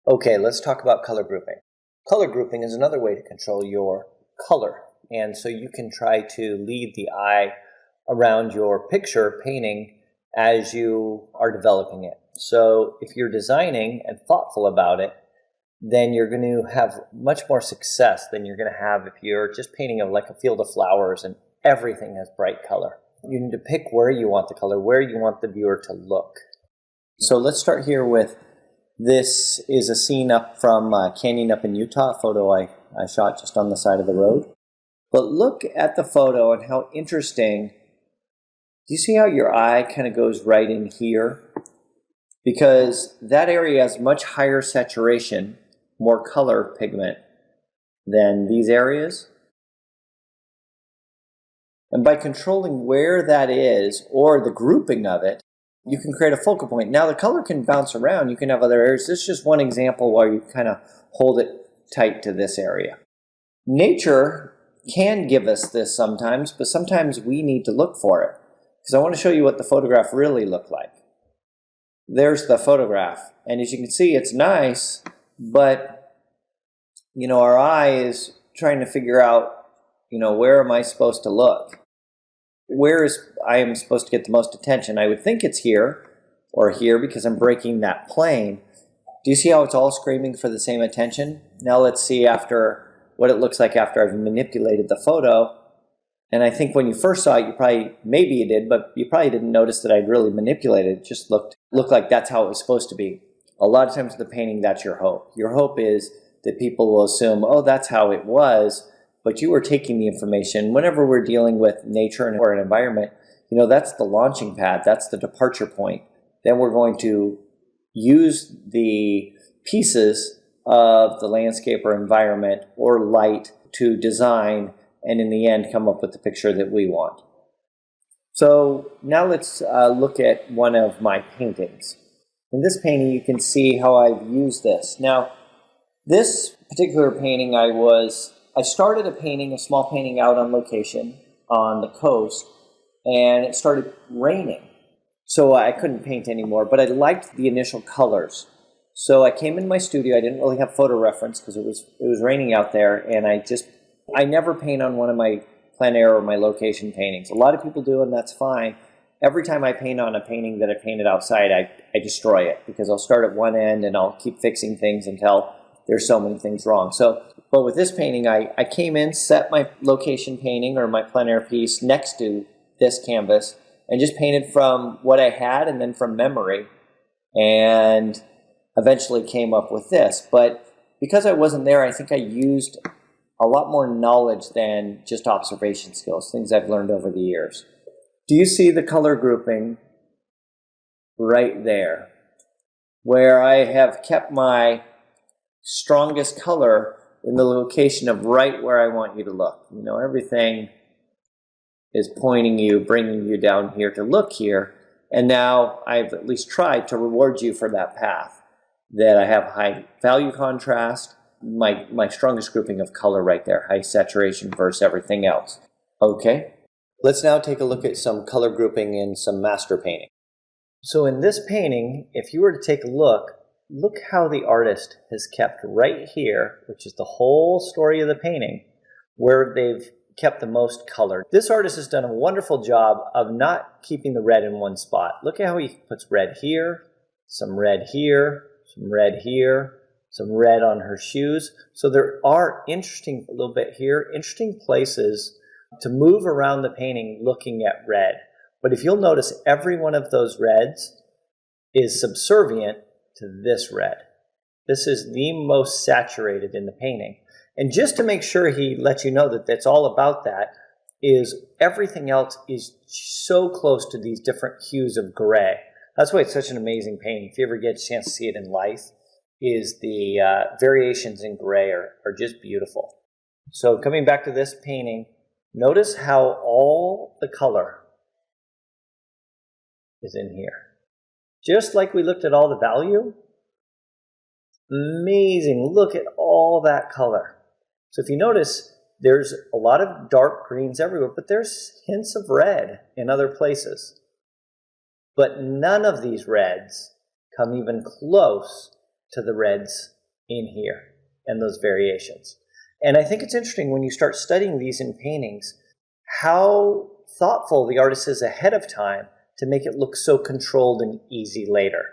Okay, let's talk about color grouping. Color grouping is another way to control your color. And so you can try to lead the eye around your picture painting as you are developing it. So if you're designing and thoughtful about it, then you're going to have much more success than you're going to have if you're just painting like a field of flowers and everything has bright color. You need to pick where you want the color, where you want the viewer to look. So let's start here with, this is a scene up from a canyon up in Utah, a photo I shot just on the side of the road. But look at the photo and how interesting. Do you see how your eye kind of goes right in here? Because that area has much higher saturation, more color pigment than these areas. And by controlling where that is, or the grouping of it, you can create a focal point. Now the color can bounce around. You can have other areas. This is just one example where you kind of hold it tight to this area. Nature can give us this sometimes, but sometimes we need to look for it. Because I want to show you what the photograph really looked like. There's the photograph. And as you can see, it's nice, but our eye is trying to figure out, where am I supposed to look? Where I am supposed to get the most attention? I would think it's here or here because I'm breaking that plane. Do you see how it's all screaming for the same attention? Now let's see what it looks like after I've manipulated the photo. And I think when you first saw it, maybe you did, but you probably didn't notice that I'd really manipulated it. It just looked like that's how it was supposed to be. A lot of times with the painting, that's your hope. Your hope is that people will assume, oh, that's how it was, but you were taking the information. Whenever we're dealing with nature or an environment, that's the launching pad, that's the departure point. Then we're going to use the pieces of the landscape or environment or light to design and in the end come up with the picture that we want. So now let's look at one of my paintings. In this painting you can see how I've used this. Now this particular painting I started a small painting out on location on the coast, and it started raining. So I couldn't paint anymore, but I liked the initial colors. So I came in my studio. I didn't really have photo reference because it was raining out there, and I never paint on one of my plein air or my location paintings. A lot of people do, and that's fine. Every time I paint on a painting that I painted outside, I destroy it because I'll start at one end and I'll keep fixing things until there's so many things wrong. But with this painting, I came in, set my location painting or my plein air piece next to this canvas and just painted from what I had and then from memory, and eventually came up with this. But because I wasn't there, I think I used a lot more knowledge than just observation skills, things I've learned over the years. Do you see the color grouping right there, where I have kept my strongest color in the location of right where I want you to look? Everything is pointing you, bringing you down here to look here, and now I've at least tried to reward you for that path, that I have high value contrast, my strongest grouping of color right there, high saturation versus everything else. Okay, let's now take a look at some color grouping in some master painting. So in this painting, if you were to take a look how the artist has kept right here, which is the whole story of the painting, where they've kept the most color. This artist has done a wonderful job of not keeping the red in one spot. Look at how he puts red here, some red here, some red here, some red on her shoes. So there are interesting, a little bit here, interesting places to move around the painting looking at red. But if you'll notice, every one of those reds is subservient to this red. This is the most saturated in the painting. And just to make sure he lets you know that that's all about that, is everything else is so close to these different hues of gray. That's why it's such an amazing painting. If you ever get a chance to see it in life, is the variations in gray are just beautiful. So coming back to this painting, notice how all the color is in here. Just like we looked at all the value. Amazing, look at all that color. So if you notice, there's a lot of dark greens everywhere, but there's hints of red in other places. But none of these reds come even close to the reds in here and those variations. And I think it's interesting when you start studying these in paintings, how thoughtful the artist is ahead of time to make it look so controlled and easy later.